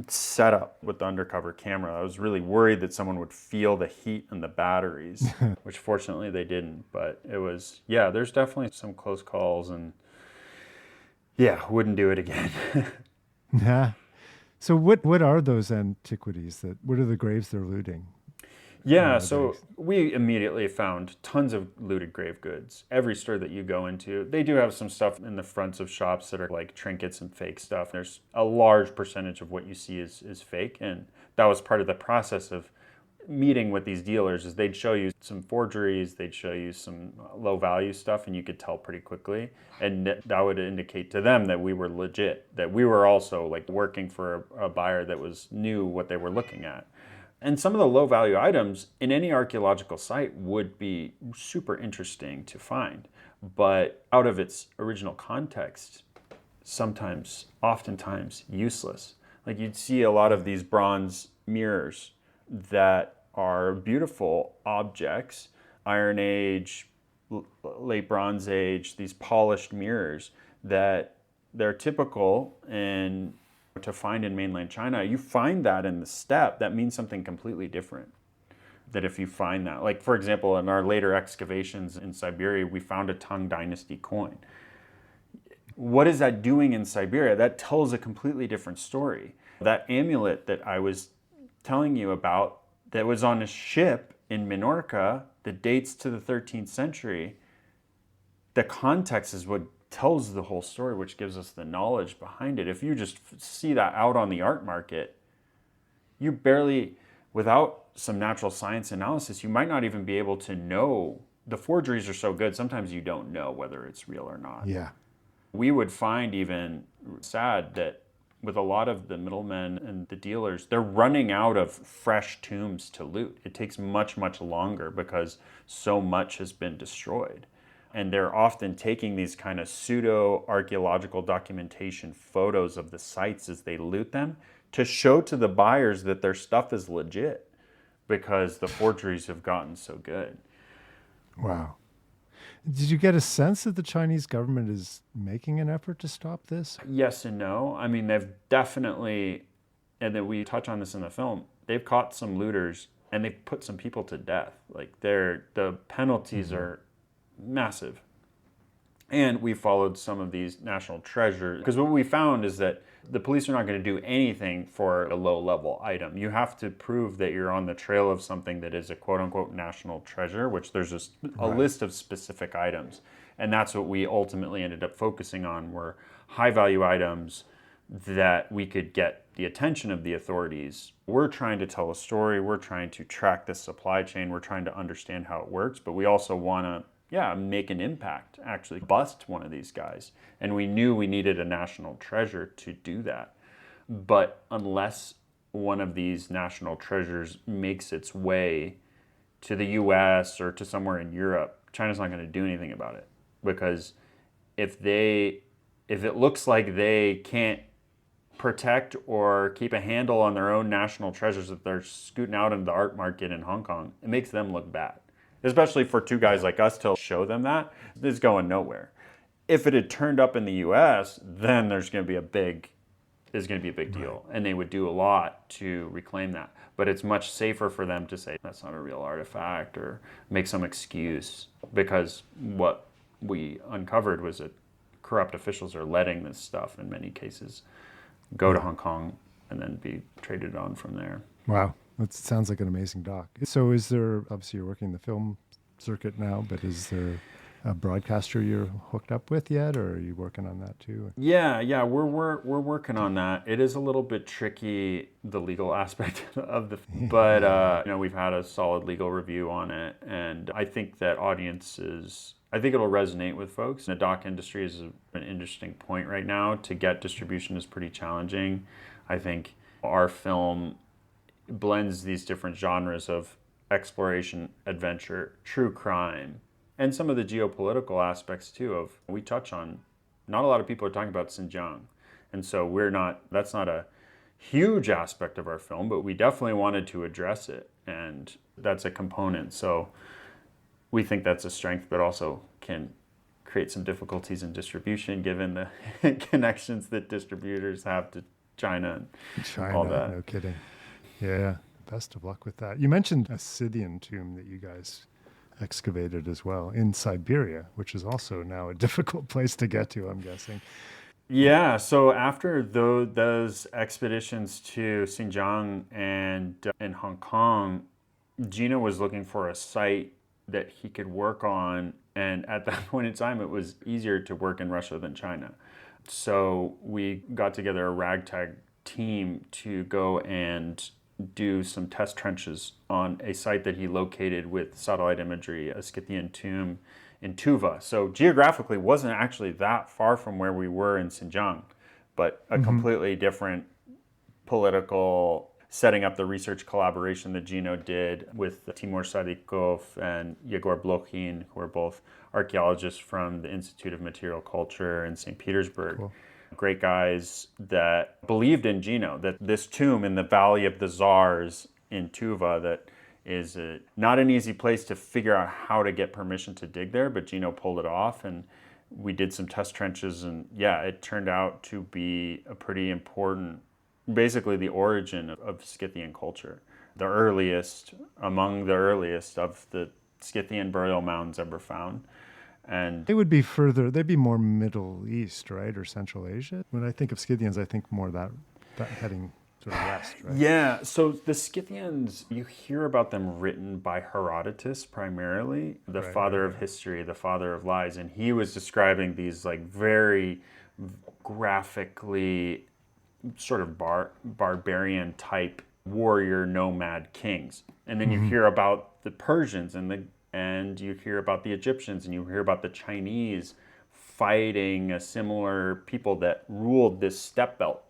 setup with the undercover camera. I was really worried that someone would feel the heat in the batteries, which fortunately they didn't. But it was, there's definitely some close calls, and wouldn't do it again. Yeah. So what are those antiquities? What are the graves they're looting? Yeah, so we immediately found tons of looted grave goods. Every store that you go into, they do have some stuff in the fronts of shops that are like trinkets and fake stuff. There's a large percentage of what you see is fake, and that was part of the process of meeting with these dealers. Is they'd show you some forgeries, they'd show you some low value stuff, and you could tell pretty quickly, and that would indicate to them that we were legit, that we were also working for a buyer that knew what they were looking at. And some of the low value items in any archaeological site would be super interesting to find, but out of its original context, oftentimes useless. You'd see a lot of these bronze mirrors that are beautiful objects, Iron Age, late Bronze Age, these polished mirrors that they're typical and to find in mainland China. You find that in the steppe, that means something completely different. That if you find that, like for example, in our later excavations in Siberia, we found a Tang Dynasty coin. What is that doing in Siberia? That tells a completely different story. That amulet that I was telling you about that was on a ship in Minorca that dates to the 13th century, the context is what tells the whole story, which gives us the knowledge behind it. If you just see that out on the art market, you barely, without some natural science analysis, you might not even be able to know. The forgeries are so good, sometimes you don't know whether it's real or not. Yeah. We would find even sad that with a lot of the middlemen and the dealers, they're running out of fresh tombs to loot. It takes much, much longer because so much has been destroyed. And they're often taking these kind of pseudo-archaeological documentation photos of the sites as they loot them to show to the buyers that their stuff is legit because the forgeries have gotten so good. Wow. Did you get a sense that the Chinese government is making an effort to stop this? Yes and no. I mean, they've definitely, and that we touch on this in the film, they've caught some looters and they've put some people to death. Like the penalties are massive. And we followed some of these national treasures because what we found is that the police are not going to do anything for a low-level item. You have to prove that you're on the trail of something that is a quote-unquote national treasure, which there's a list of specific items. And that's what we ultimately ended up focusing on, were high-value items that we could get the attention of the authorities. We're trying to tell a story. We're trying to track the supply chain. We're trying to understand how it works. But we also want to make an impact, actually bust one of these guys. And we knew we needed a national treasure to do that. But unless one of these national treasures makes its way to the US or to somewhere in Europe, China's not going to do anything about it. Because if it looks like they can't protect or keep a handle on their own national treasures that they're scooting out into the art market in Hong Kong, it makes them look bad. Especially for two guys like us to show them that, it's going nowhere. If it had turned up in the U.S., then there's going to be a big deal, and they would do a lot to reclaim that. But it's much safer for them to say that's not a real artifact or make some excuse, because what we uncovered was that corrupt officials are letting this stuff, in many cases, go to Hong Kong and then be traded on from there. Wow. That sounds like an amazing doc. So is there, obviously you're working the film circuit now, but is there a broadcaster you're hooked up with yet, or are you working on that too? Yeah, we're working on that. It is a little bit tricky, the legal aspect of the, but we've had a solid legal review on it, and I think that I think it'll resonate with folks. The doc industry is an interesting point right now. To get distribution is pretty challenging. I think our film blends these different genres of exploration, adventure, true crime, and some of the geopolitical aspects too of, we touch on, not a lot of people are talking about Xinjiang. And so that's not a huge aspect of our film, but we definitely wanted to address it. And that's a component. So we think that's a strength, but also can create some difficulties in distribution given the connections that distributors have to China and all that. No kidding. Yeah, best of luck with that. You mentioned a Scythian tomb that you guys excavated as well in Siberia, which is also now a difficult place to get to, I'm guessing. Yeah, so after those expeditions to Xinjiang and in Hong Kong, Gino was looking for a site that he could work on, and at that point in time, it was easier to work in Russia than China. So we got together a ragtag team to go and do some test trenches on a site that he located with satellite imagery, a Scythian tomb in Tuva. So geographically wasn't actually that far from where we were in Xinjiang, but a completely different political setting up, the research collaboration that Gino did with Timur Sadikov and Yegor Blokhin, who are both archaeologists from the Institute of Material Culture in St. Petersburg. Cool. Great guys that believed in Gino, that this tomb in the Valley of the Tsars in Tuva, that is not an easy place to figure out how to get permission to dig there, but Gino pulled it off, and we did some test trenches, and yeah, it turned out to be a pretty important, basically the origin of Scythian culture. Among the earliest of the Scythian burial mounds ever found. And They would be further, they'd be more Middle East, right? Or Central Asia. When I think of Scythians, I think more that heading sort of west, right? yeah, so the Scythians, you hear about them written by Herodotus primarily, the father of history, the father of lies, and he was describing these like very graphically sort of barbarian type warrior nomad kings. And then you hear about the Persians and you hear about the Egyptians and you hear about the Chinese fighting a similar people that ruled this steppe belt.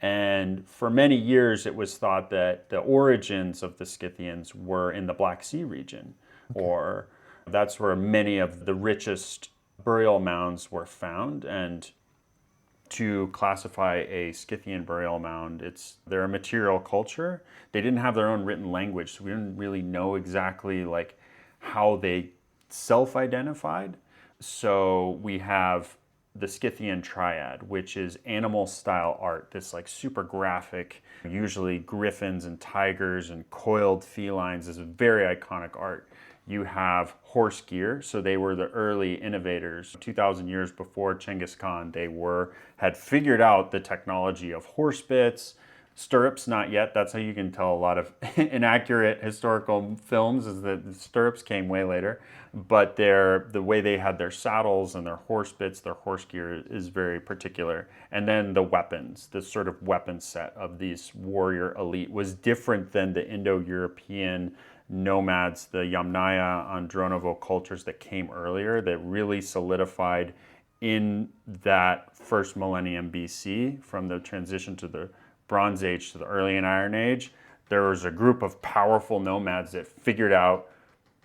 And for many years, it was thought that the origins of the Scythians were in the Black Sea region, or that's where many of the richest burial mounds were found. And to classify a Scythian burial mound, they're a material culture. They didn't have their own written language, so we didn't really know exactly like how they self-identified. So we have the Scythian triad, which is animal style art, this like super graphic, usually griffins and tigers and coiled felines. This is very iconic art. You have horse gear, so they were the early innovators. 2,000 years before Genghis Khan, they had figured out the technology of horse bits. Stirrups, not yet. That's how you can tell a lot of inaccurate historical films, is that the stirrups came way later. But the way they had their saddles and their horse bits, their horse gear is very particular. And then the weapons, the sort of weapon set of these warrior elite was different than the Indo-European nomads, the Yamnaya, Andronovo cultures that came earlier, that really solidified in that first millennium BC, from the transition to the Bronze Age to the early Iron Age. There was a group of powerful nomads that figured out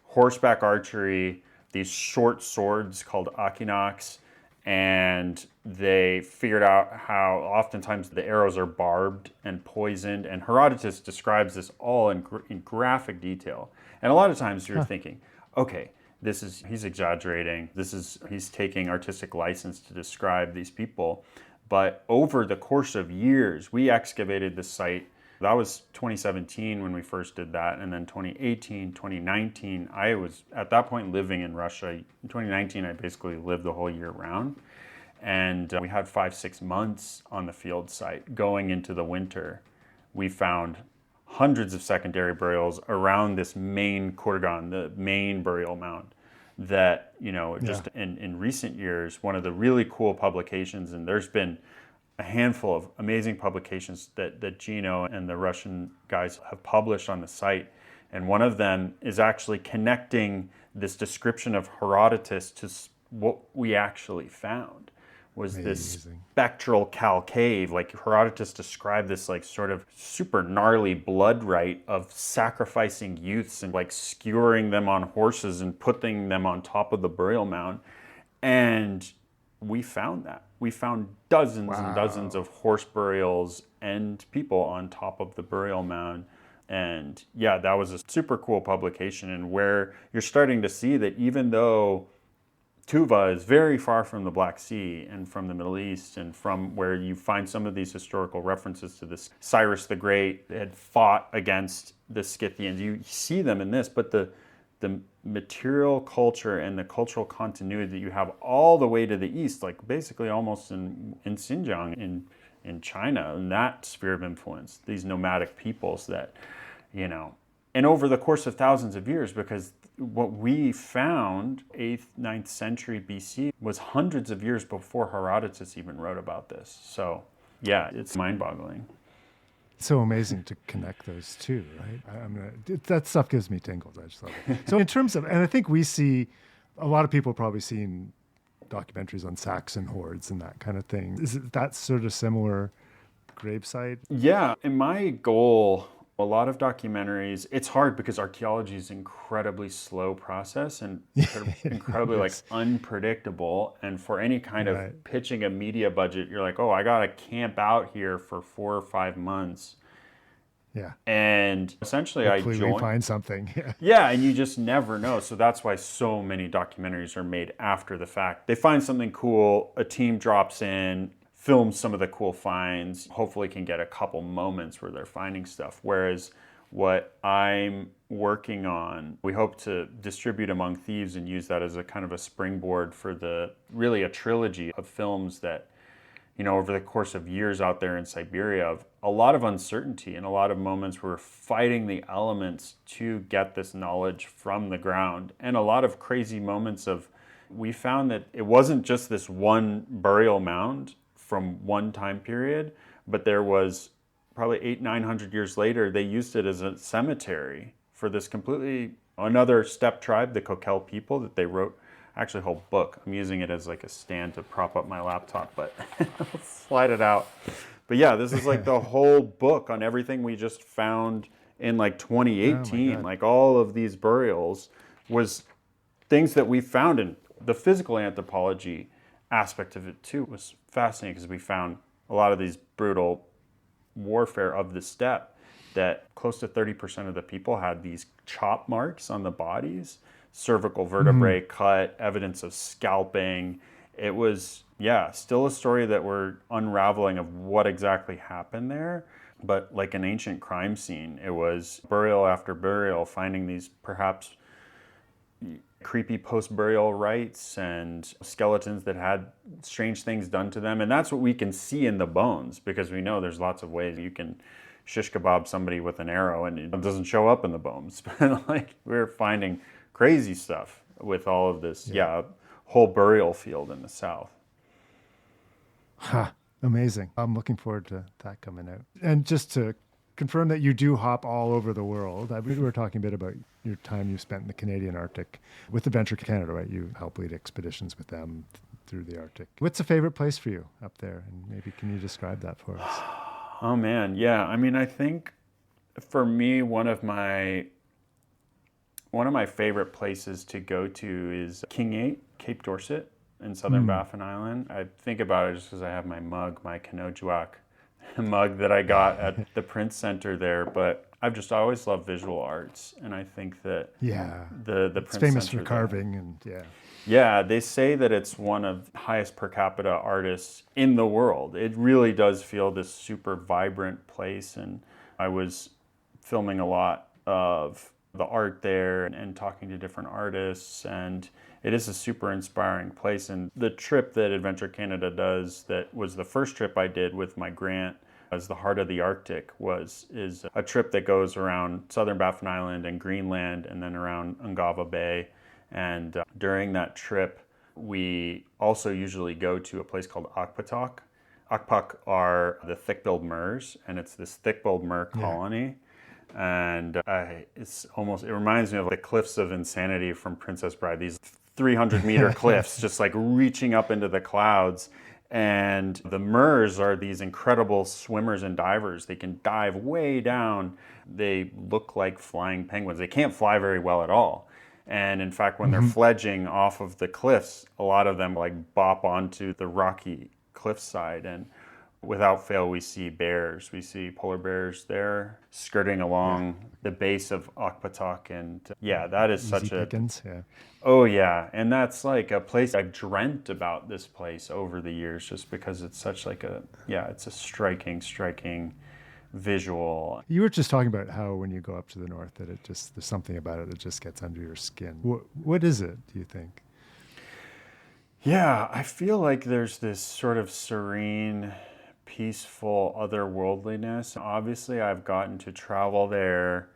horseback archery, these short swords called akinox, and they figured out how oftentimes the arrows are barbed and poisoned, and Herodotus describes this all in graphic detail. And a lot of times you're thinking, okay, he's exaggerating, he's taking artistic license to describe these people. But over the course of years, we excavated the site. That was 2017 when we first did that. And then 2018, 2019, I was at that point living in Russia. In 2019, I basically lived the whole year round. And we had 5-6 months on the field site. Going into the winter, we found hundreds of secondary burials around this main kurgan, the main burial mound. That, just in recent years, one of the really cool publications, and there's been a handful of amazing publications that Gino and the Russian guys have published on the site. And one of them is actually connecting this description of Herodotus to what we actually found. Was this spectral cal cave. Like Herodotus described this like sort of super gnarly blood rite of sacrificing youths and like skewering them on horses and putting them on top of the burial mound. And we found that. We found dozens and dozens of horse burials and people on top of the burial mound. And yeah, that was a super cool publication, and where you're starting to see that even though Tuva is very far from the Black Sea and from the Middle East, and from where you find some of these historical references to this Cyrus the Great had fought against the Scythians. You see them in this, but the material culture and the cultural continuity that you have all the way to the east, like basically almost in Xinjiang in China, and that sphere of influence, these nomadic peoples that, and over the course of thousands of years, because what we found 8th, 9th century BC was hundreds of years before Herodotus even wrote about this. So yeah, it's mind-boggling. So amazing to connect those two, right? That stuff gives me tingles. I just love it. So in terms of, and I think we see, a lot of people probably seen documentaries on Saxon hordes and that kind of thing. Is it that sort of similar gravesite? Yeah, and my goal, a lot of documentaries, it's hard because archaeology is an incredibly slow process and incredibly like unpredictable. And for any kind of pitching a media budget, you're like, oh, I got to camp out here for 4 or 5 months. Yeah. And essentially Hopefully I joined. we find something. Yeah. Yeah, and you just never know. So that's why so many documentaries are made after the fact. They find something cool, a team drops in, films some of the cool finds, hopefully can get a couple moments where they're finding stuff. Whereas what I'm working on, we hope to distribute Among Thieves and use that as a kind of a springboard for really a trilogy of films that, over the course of years out there in Siberia, of a lot of uncertainty and a lot of moments where we're fighting the elements to get this knowledge from the ground. And a lot of crazy moments we found that it wasn't just this one burial mound from one time period, but there was probably 900 years later, they used it as a cemetery for this completely another steppe tribe, the Kokel people, that they wrote actually a whole book. I'm using it as like a stand to prop up my laptop, but I'll slide it out. But yeah, this is like the whole book on everything we just found in like 2018. Like all of these burials was things that we found, in the physical anthropology aspect of it too was fascinating, because we found a lot of these brutal warfare of the steppe, that close to 30% of the people had these chop marks on the bodies, cervical vertebrae cut, evidence of scalping. It was, still a story that we're unraveling of what exactly happened there. But like an ancient crime scene, it was burial after burial, finding these perhaps creepy post-burial rites and skeletons that had strange things done to them. And that's what we can see in the bones, because we know there's lots of ways you can shish kebab somebody with an arrow and it doesn't show up in the bones. But like, we're finding crazy stuff with all of this, whole burial field in the south. Amazing. I'm looking forward to that coming out. And just to confirm that you do hop all over the world, we were talking a bit about your time you spent in the Canadian Arctic with Adventure Canada, right? You help lead expeditions with them through the Arctic. What's a favorite place for you up there? And maybe can you describe that for us? Oh man, yeah. I mean, I think for me, one of my favorite places to go to is King 8, Cape Dorset in southern Baffin Island. I think about it just because I have my mug, my Kanojuak mug that I got at the Prince Center there. But I've just always loved visual arts, and I think that the it's Prince famous Center for carving and Yeah, they say that it's one of the highest per capita artists in the world. It really does feel this super vibrant place, and I was filming a lot of the art there and talking to different artists, and it is a super inspiring place. And the trip that Adventure Canada does, that was the first trip I did with my grant as the Heart of the Arctic, is a trip that goes around southern Baffin Island and Greenland and then around Ungava Bay. And during that trip, we also usually go to a place called Akpatak. Akpak are the thick-billed murres, and it's this thick-billed murre colony. And it reminds me of the cliffs of insanity from Princess Bride, these 300-meter cliffs just like reaching up into the clouds. And the murres are these incredible swimmers and divers. They can dive way down. They look like flying penguins. They can't fly very well at all. And in fact, when they're fledging off of the cliffs, a lot of them like bop onto the rocky cliffside, and without fail, we see bears. We see polar bears there skirting along the base of Akpatak. And that is such a... pickings, Oh yeah, and that's like a place I've dreamt about, this place over the years, just because it's such like it's a striking visual. You were just talking about how when you go up to the north that there's something about it that just gets under your skin. What is it, do you think? Yeah, I feel like there's this sort of serene, peaceful otherworldliness. Obviously, I've gotten to travel there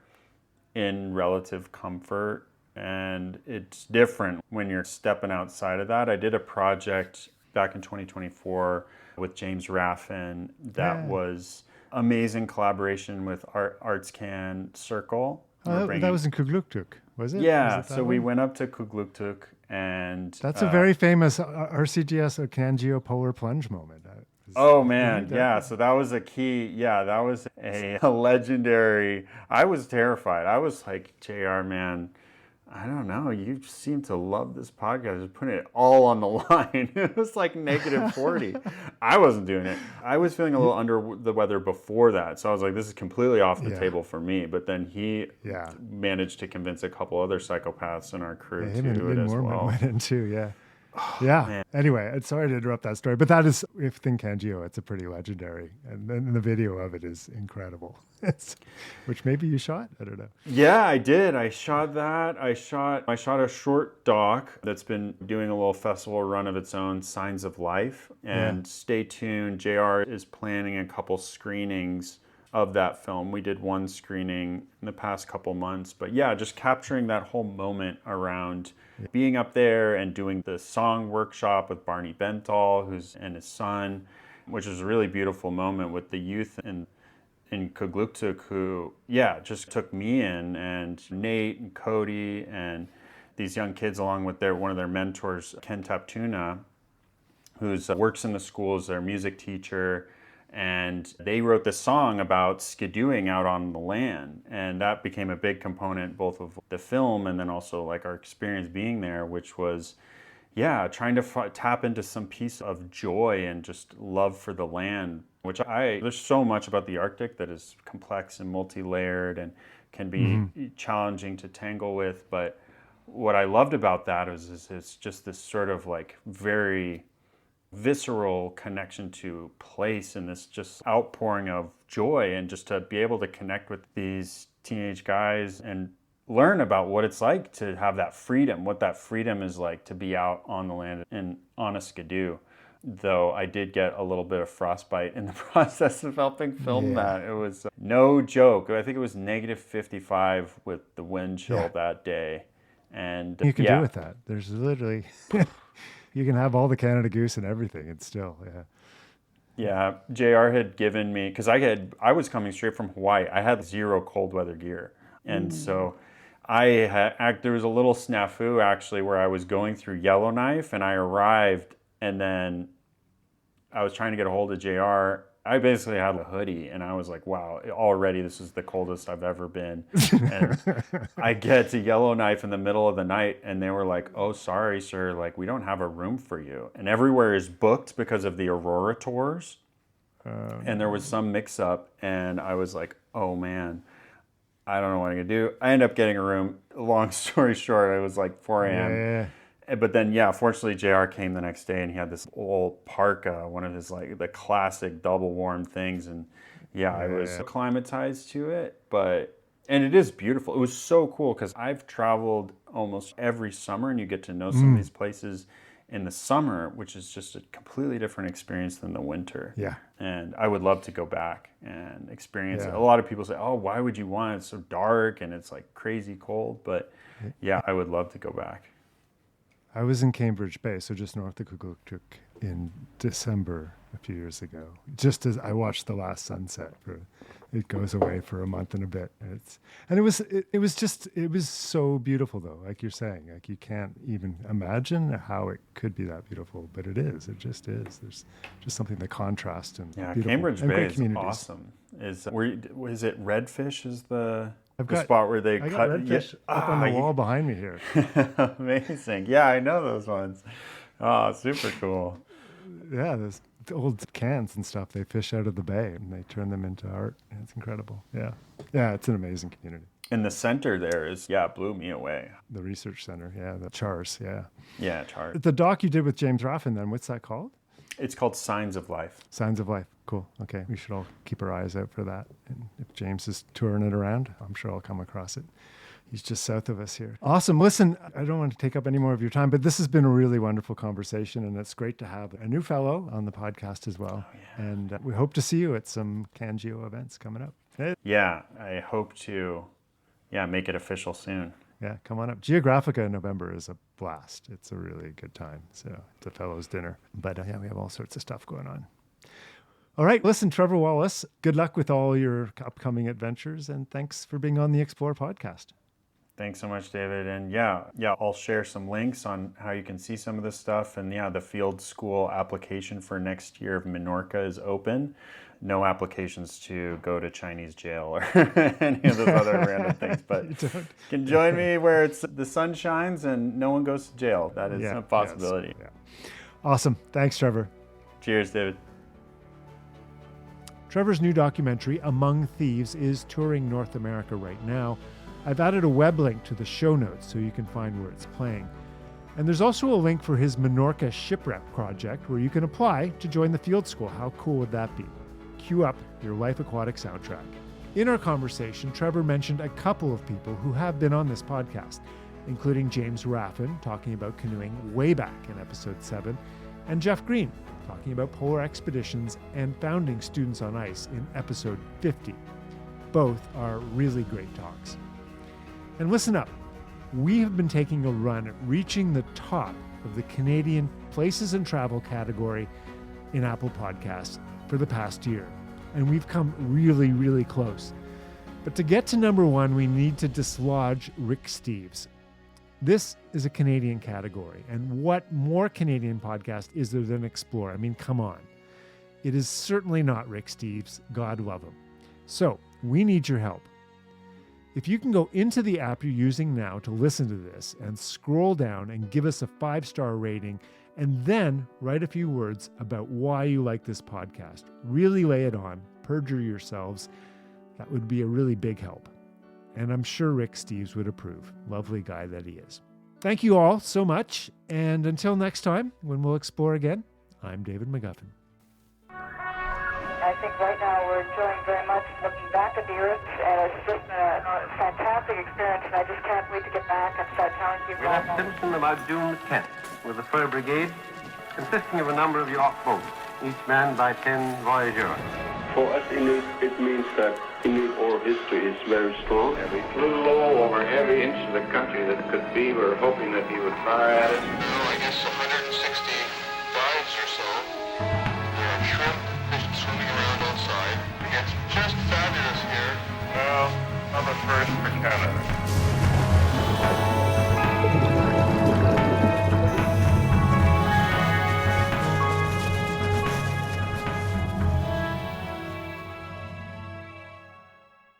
in relative comfort, and it's different when you're stepping outside of that. I did a project back in 2024 with James Raffin that was amazing collaboration with ArtsCan Circle. That was in Kugluktuk, was it? Yeah, was it so we went up to Kugluktuk, and that's a very famous RCGS Okan geopolar plunge moment. Oh man, yeah. So that was a key. Yeah, that was a legendary. I was terrified. I was like, JR, man, I don't know. You seem to love this podcast. Just putting it all on the line. It was like -40. I wasn't doing it. I was feeling a little under the weather before that. So I was like, this is completely off the table for me. But then he managed to convince a couple other psychopaths in our crew to do it as well. Went in too, yeah. Oh, yeah. man. Anyway, sorry to interrupt that story, but that is, if Thinkangio, it's a pretty legendary, and then the video of it is incredible. Which maybe you shot? I don't know. Yeah, I did. I shot that. I shot a short doc that's been doing a little festival run of its own, Signs of Life. And stay tuned. JR is planning a couple screenings of that film. We did one screening in the past couple months. But yeah, just capturing that whole moment around being up there and doing the song workshop with Barney Bentall, and his son, which was a really beautiful moment with the youth in Kugluktuk, who, just took me in, and Nate and Cody and these young kids along with one of their mentors, Ken Taptuna, who works in the school as their music teacher. And they wrote this song about skidooing out on the land. And that became a big component both of the film and then also like our experience being there, which was, trying to tap into some piece of joy and just love for the land, there's so much about the Arctic that is complex and multi-layered and can be challenging to tangle with. But what I loved about that is it's just this sort of like very visceral connection to place and this just outpouring of joy, and just to be able to connect with these teenage guys and learn about what it's like to have that freedom, what that freedom is like to be out on the land and on a skidoo. Though I did get a little bit of frostbite in the process of helping film that. It was no joke. I think it was -55 with the wind chill that day. And you can do with that. There's literally... You can have all the Canada Goose and everything, and still, Yeah, JR had given me, because I was coming straight from Hawaii. I had 0 cold weather gear. And so there was a little snafu actually where I was going through Yellowknife, and I arrived, and then I was trying to get a hold of JR. I basically had a hoodie, and I was like, wow, already this is the coldest I've ever been. And I get to Yellowknife in the middle of the night, and they were like, oh, sorry, sir, like, we don't have a room for you. And everywhere is booked because of the Aurora tours. And there was some mix-up, and I was like, oh, man, I don't know what I'm going to do. I ended up getting a room. Long story short, it was like 4 a.m. But then, fortunately, JR came the next day, and he had this old parka, one of his, like, the classic double warm things. And, I was acclimatized to it. And it is beautiful. It was so cool because I've traveled almost every summer, and you get to know some of these places in the summer, which is just a completely different experience than the winter. Yeah. And I would love to go back and experience it. A lot of people say, oh, why would you want it? It's so dark, and it's, like, crazy cold. But, I would love to go back. I was in Cambridge Bay, so just north of Kugluktuk, in December a few years ago. Just as I watched the last sunset, it goes away for a month and a bit. It was so beautiful though, like you're saying. Like you can't even imagine how it could be that beautiful, but it is. It just is. There's just something that contrasts and beautiful. Cambridge Bay is awesome. Is it Redfish? Is the spot where they cut redfish up on the wall behind me here. Amazing. Yeah, I know those ones. Oh, super cool. Yeah, those old cans and stuff they fish out of the bay and they turn them into art. It's incredible. Yeah, it's an amazing community. And the center there blew me away. The research center, the CHARS, Yeah, CHARS. The doc you did with James Raffin then, what's that called? It's called Signs of Life. Signs of Life. Cool. Okay. We should all keep our eyes out for that. And if James is touring it around, I'm sure I'll come across it. He's just south of us here. Awesome. Listen, I don't want to take up any more of your time, but this has been a really wonderful conversation, and it's great to have a new fellow on the podcast as well. Oh, yeah. And we hope to see you at some Cangio events coming up. Yeah, I hope to make it official soon. Yeah, come on up. Geographica in November is a blast. It's a really good time. So it's a fellows dinner. But we have all sorts of stuff going on. All right, listen, Trevor Wallace, good luck with all your upcoming adventures, and thanks for being on the Explore podcast. Thanks so much, David. And yeah, I'll share some links on how you can see some of this stuff. And yeah, the field school application for next year of Menorca is open. No applications to go to Chinese jail or any of those other random things, but you can join me where the sun shines and no one goes to jail. That is a possibility. Yes. Yeah. Awesome. Thanks, Trevor. Cheers, David. Trevor's new documentary, Among Thieves, is touring North America right now. I've added a web link to the show notes so you can find where it's playing. And there's also a link for his Menorca shipwreck project where you can apply to join the field school. How cool would that be? Cue up your Life Aquatic soundtrack. In our conversation, Trevor mentioned a couple of people who have been on this podcast, including James Raffin, talking about canoeing way back in episode 7, and Jeff Green, talking about polar expeditions and founding Students on Ice in episode 50. Both are really great talks. And listen up, we have been taking a run at reaching the top of the Canadian Places and Travel category in Apple Podcasts for the past year. And we've come really, really close. But to get to number 1, we need to dislodge Rick Steves. This is a Canadian category. And what more Canadian podcast is there than Explore? I mean, come on. It is certainly not Rick Steves. God love him. So we need your help. If you can go into the app you're using now to listen to this and scroll down and give us a 5-star rating, and then write a few words about why you like this podcast. Really lay it on, perjure yourselves. That would be a really big help. And I'm sure Rick Steves would approve. Lovely guy that he is. Thank you all so much. And until next time, when we'll explore again, I'm David McGuffin. I think right now we're enjoying very much looking back at the Earth, and it's just a fantastic experience, and I just can't wait to get back and start telling people. We left Simpson about June 10th with the Fur Brigade, consisting of a number of yacht boats, each manned by 10 voyageurs. For us Inuit, it means that Inuit oral history is very strong. We flew low over every inch of the country that could be. We were hoping that he would fire at us. I guess 160 dives or so. There are shrimp, fish swimming around outside. It's just fabulous here.